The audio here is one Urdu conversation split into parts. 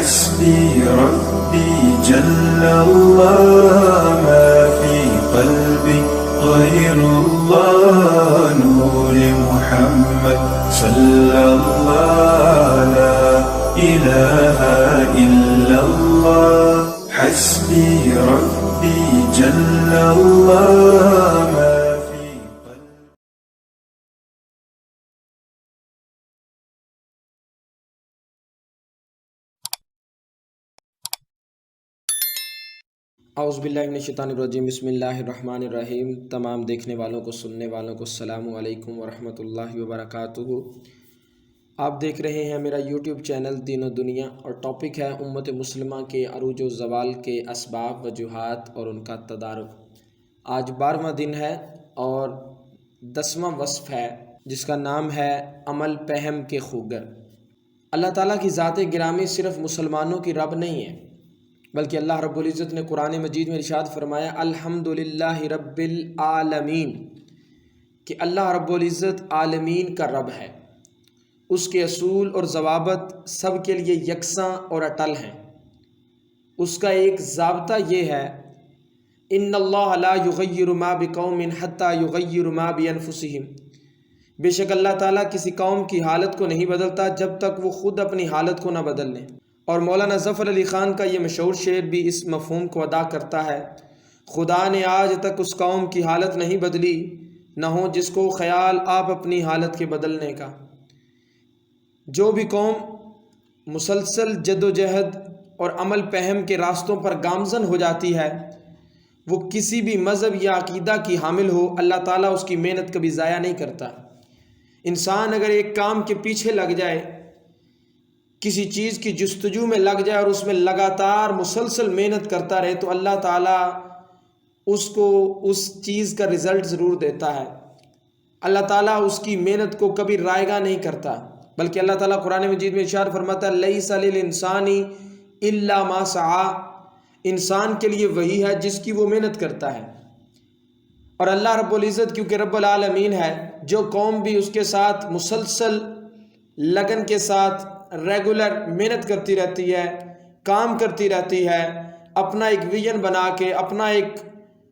حسبي ربي جل الله ما في قلبي غير الله نور محمد صلى الله لا إله إلا الله حسبي ربي جل الله ما في قلبي. اعوذ باللہ من الشیطان الرجیم، بسم اللہ الرحمن الرحیم۔ تمام دیکھنے والوں کو، سننے والوں کو السلام علیکم ورحمۃ اللہ وبرکاتہ۔ آپ دیکھ رہے ہیں میرا یوٹیوب چینل دین و دنیا، اور ٹاپک ہے امت مسلمہ کے عروج و زوال کے اسباب، وجوہات اور ان کا تدارک۔ آج 12واں دن ہے اور 10واں وصف ہے جس کا نام ہے عمل پہم کے خوگر۔ اللہ تعالیٰ کی ذات گرامی صرف مسلمانوں کی رب نہیں ہے، بلکہ اللہ رب العزت نے قرآن مجید میں ارشاد فرمایا الحمدللہ رب العالمین، کہ اللہ رب العزت عالمین کا رب ہے۔ اس کے اصول اور ضوابط سب کے لیے یکساں اور اٹل ہیں۔ اس کا ایک ضابطہ یہ ہے ان اللہ لا یغیر ما بقوم حتی یغیر ما بانفسہم، بے شک اللہ تعالیٰ کسی قوم کی حالت کو نہیں بدلتا جب تک وہ خود اپنی حالت کو نہ بدل لیں۔ اور مولانا ظفر علی خان کا یہ مشہور شعر بھی اس مفہوم کو ادا کرتا ہے، خدا نے آج تک اس قوم کی حالت نہیں بدلی، نہ ہو جس کو خیال آپ اپنی حالت کے بدلنے کا۔ جو بھی قوم مسلسل جد و جہد اور عمل پہم کے راستوں پر گامزن ہو جاتی ہے، وہ کسی بھی مذہب یا عقیدہ کی حامل ہو، اللہ تعالیٰ اس کی محنت کبھی ضائع نہیں کرتا۔ انسان اگر ایک کام کے پیچھے لگ جائے، کسی چیز کی جستجو میں لگ جائے اور اس میں لگاتار مسلسل محنت کرتا رہے، تو اللہ تعالیٰ اس کو اس چیز کا رزلٹ ضرور دیتا ہے۔ اللہ تعالیٰ اس کی محنت کو کبھی رائگاں نہیں کرتا، بلکہ اللہ تعالیٰ قرآن مجید میں ارشاد فرماتا ہے لیس للانسان الا ما سعی، انسان کے لیے وہی ہے جس کی وہ محنت کرتا ہے۔ اور اللہ رب العزت کیونکہ رب العالمین ہے، جو قوم بھی اس کے ساتھ مسلسل لگن کے ساتھ ریگولر محنت کرتی رہتی ہے، کام کرتی رہتی ہے، اپنا ایک ویژن بنا کے، اپنا ایک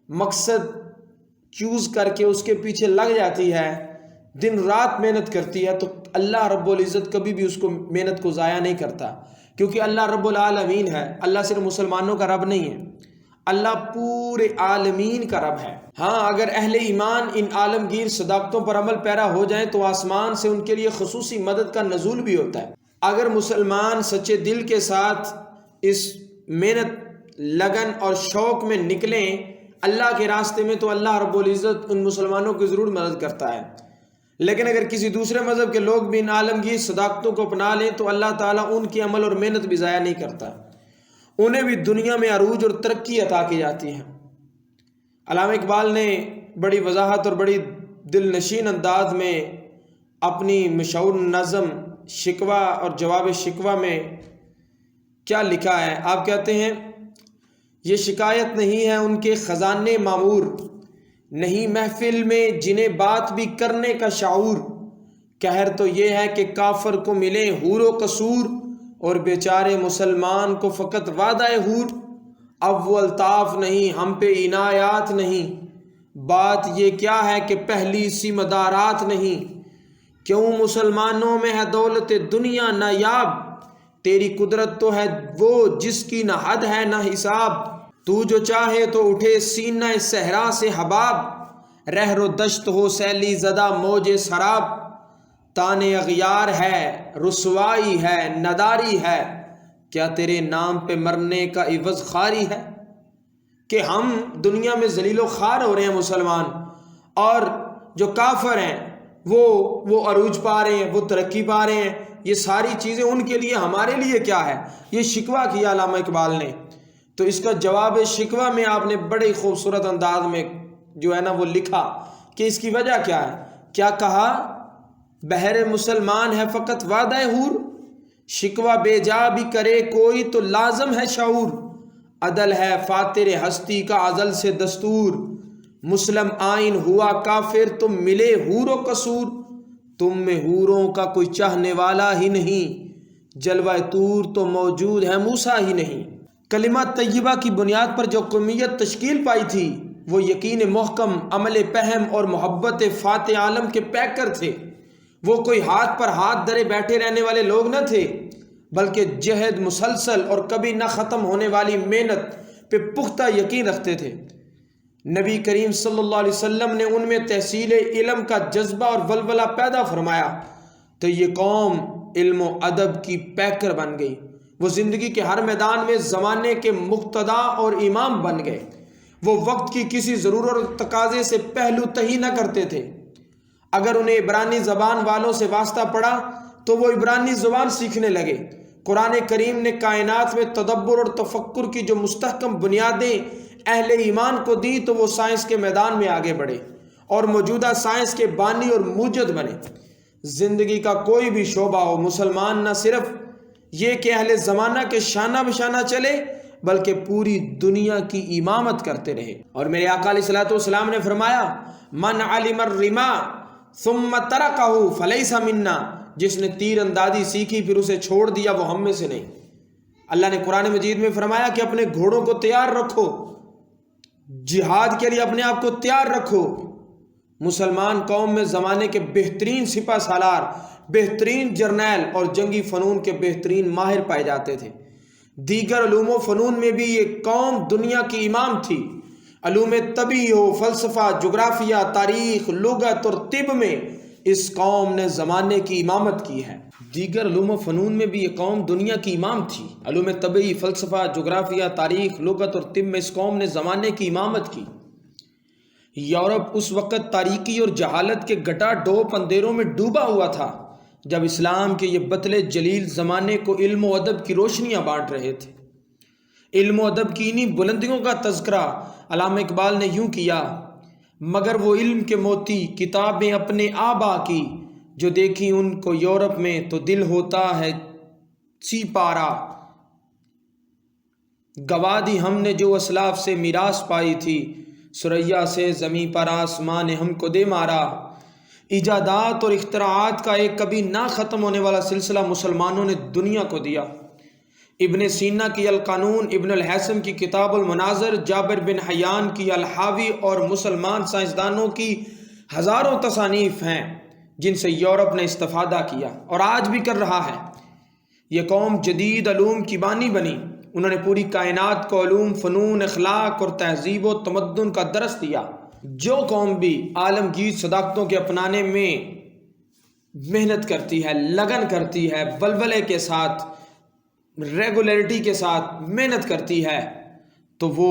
مقصد چوز کر کے اس کے پیچھے لگ جاتی ہے، دن رات محنت کرتی ہے، تو اللہ رب العزت کبھی بھی اس کو محنت کو ضائع نہیں کرتا، کیونکہ اللہ رب العالمین ہے۔ اللہ صرف مسلمانوں کا رب نہیں ہے، اللہ پورے عالمین کا رب ہے۔ ہاں، اگر اہل ایمان ان عالمگیر صداقتوں پر عمل پیرا ہو جائیں تو آسمان سے ان کے لیے خصوصی مدد کا نزول بھی ہوتا ہے۔ اگر مسلمان سچے دل کے ساتھ اس محنت، لگن اور شوق میں نکلیں اللہ کے راستے میں، تو اللہ رب العزت ان مسلمانوں کی ضرور مدد کرتا ہے۔ لیکن اگر کسی دوسرے مذہب کے لوگ بھی ان عالمگیر صداقتوں کو اپنا لیں تو اللہ تعالیٰ ان کی عمل اور محنت بھی ضائع نہیں کرتا، انہیں بھی دنیا میں عروج اور ترقی عطا کی جاتی ہے۔ علامہ اقبال نے بڑی وضاحت اور بڑی دل نشین انداز میں اپنی مشہور نظم شکوہ اور جواب شکوہ میں کیا لکھا ہے؟ آپ کہتے ہیں یہ شکایت نہیں ہے ان کے خزانے معمور، نہیں محفل میں جنہیں بات بھی کرنے کا شعور، قہر تو یہ ہے کہ کافر کو ملے حور و قصور، اور بیچارے مسلمان کو فقط وعدہ حور۔ اب وہ الطاف نہیں، ہم پہ عنایات نہیں، بات یہ کیا ہے کہ پہلی سی مدارات نہیں۔ کیوں مسلمانوں میں ہے دولت دنیا نایاب، تیری قدرت تو ہے وہ جس کی نہ حد ہے نہ حساب۔ تو جو چاہے تو اٹھے سینہ صحرا سے حباب، رہر و دشت ہو سیلی زدہ موج سراب۔ تان اغیار ہے، رسوائی ہے، نداری ہے، کیا تیرے نام پہ مرنے کا عوض خواری ہے؟ کہ ہم دنیا میں ذلیل و خوار ہو رہے ہیں مسلمان، اور جو کافر ہیں وہ عروج پا رہے ہیں، وہ ترقی پا رہے ہیں۔ یہ ساری چیزیں ان کے لیے، ہمارے لیے کیا ہے؟ یہ شکوہ کیا علامہ اقبال نے۔ تو اس کا جواب شکوہ میں آپ نے بڑے خوبصورت انداز میں جو ہے نا وہ لکھا کہ اس کی وجہ کیا ہے۔ کیا کہا؟ بہر مسلمان ہے فقط وعدہ حور، شکوہ بے جا بھی کرے کوئی تو لازم ہے شعور۔ عدل ہے فاتر ہستی کا ازل سے دستور، مسلم آئین ہوا کافر تم ملے حور و قصور۔ تم میں حوروں کا کوئی چاہنے والا ہی نہیں، جلوہ طور تو موجود ہے، موسیٰ ہی نہیں۔ کلمہ طیبہ کی بنیاد پر جو قومیت تشکیل پائی تھی وہ یقین محکم، عمل پہم اور محبت فاتح عالم کے پیکر تھے۔ وہ کوئی ہاتھ پر ہاتھ دھرے بیٹھے رہنے والے لوگ نہ تھے، بلکہ جہد مسلسل اور کبھی نہ ختم ہونے والی محنت پہ پختہ یقین رکھتے تھے۔ نبی کریم صلی اللہ علیہ وسلم نے ان میں تحصیل علم کا جذبہ اور ولولہ پیدا فرمایا تو یہ قوم علم و ادب کی پیکر بن گئی۔ وہ زندگی کے ہر میدان میں زمانے کے مقتدا اور امام بن گئے۔ وہ وقت کی کسی ضرورت اور تقاضے سے پہلو تہی نہ کرتے تھے۔ اگر انہیں عبرانی زبان والوں سے واسطہ پڑا تو وہ عبرانی زبان سیکھنے لگے۔ قرآن کریم نے کائنات میں تدبر اور تفکر کی جو مستحکم بنیادیں اہل ایمان کو دی تو وہ سائنس کے میدان میں آگے بڑھے اور موجودہ سائنس کے بانی اور موجد بنے۔ زندگی کا کوئی بھی شعبہ ہو، مسلمان نہ صرف یہ کہ اہل زمانہ کے شانہ بشانہ چلے بلکہ پوری دنیا کی امامت کرتے رہے۔ اور میرے آقا علیہ الصلوۃ والسلام نے فرمایا، من علم الرما ثم ترکہ فلیس منا، جس نے تیر اندازی سیکھی پھر اسے چھوڑ دیا وہ ہم میں سے نہیں۔ اللہ نے قرآن مجید میں فرمایا کہ اپنے گھوڑوں کو تیار رکھو، جہاد کے لیے اپنے آپ کو تیار رکھو۔ مسلمان قوم میں زمانے کے بہترین سپہ سالار، بہترین جرنیل اور جنگی فنون کے بہترین ماہر پائے جاتے تھے۔ دیگر علوم و فنون میں بھی یہ قوم دنیا کی امام تھی۔ علوم طبی ہو، فلسفہ، جغرافیہ، تاریخ، لغت اور طب میں اس قوم نے زمانے کی امامت کی ہے۔ دیگر علوم و فنون میں بھی یہ قوم دنیا کی امام تھی۔ علوم طبی، فلسفہ، جغرافیہ، تاریخ، لغت اور طب میں اس قوم نے زمانے کی امامت کی۔ یورپ اس وقت تاریکی اور جہالت کے گٹا ڈوپ اندھیروں میں ڈوبا ہوا تھا جب اسلام کے یہ بطل جلیل زمانے کو علم و ادب کی روشنیاں بانٹ رہے تھے۔ علم و ادب کی انہی بلندیوں کا تذکرہ علامہ اقبال نے یوں کیا، مگر وہ علم کے موتی کتابیں اپنے آبا کی، جو دیکھی ان کو یورپ میں تو دل ہوتا ہے سی پارا۔ گوا دی ہم نے جو اسلاف سے میراث پائی تھی، ثریا سے زمیں پر آسمان نے ہم کو دے مارا۔ ایجادات اور اختراعات کا ایک کبھی نہ ختم ہونے والا سلسلہ مسلمانوں نے دنیا کو دیا۔ ابن سینا کی القانون، ابن الحسن کی کتاب المناظر، جابر بن حیان کی الحاوی اور مسلمان سائنسدانوں کی ہزاروں تصانیف ہیں جن سے یورپ نے استفادہ کیا اور آج بھی کر رہا ہے۔ یہ قوم جدید علوم کی بانی بنی۔ انہوں نے پوری کائنات کو علوم، فنون، اخلاق اور تہذیب و تمدن کا درس دیا۔ جو قوم بھی عالمگیر صداقتوں کے اپنانے میں محنت کرتی ہے، لگن کرتی ہے، ولولے کے ساتھ، ریگولیرٹی کے ساتھ محنت کرتی ہے تو وہ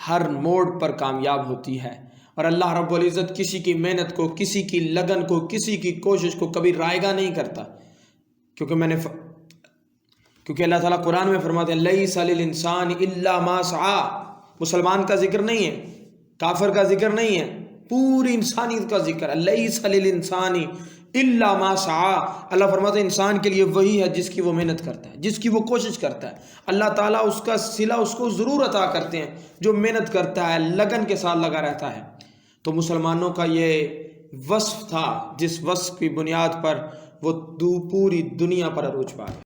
ہر موڑ پر کامیاب ہوتی ہے۔ اور اللہ رب العزت کسی کی محنت کو، کسی کی لگن کو، کسی کی کوشش کو کبھی رائگاں نہیں کرتا، کیونکہ اللہ تعالیٰ قرآن میں فرماتے ہیں لیس للانسان الا ما سعی۔ مسلمان کا ذکر نہیں ہے، کافر کا ذکر نہیں ہے، پوری انسانیت کا ذکر ہے۔ لیس للانسان الا ما سعی۔ اللہ فرماتے ہیں انسان کے لیے وہی ہے جس کی وہ محنت کرتا ہے، جس کی وہ کوشش کرتا ہے۔ اللہ تعالیٰ اس کا صلہ اس کو ضرور عطا کرتے ہیں جو محنت کرتا ہے، لگن کے ساتھ لگا رہتا ہے۔ تو مسلمانوں کا یہ وصف تھا جس وصف کی بنیاد پر وہ پوری دنیا پر عروج پا گئے۔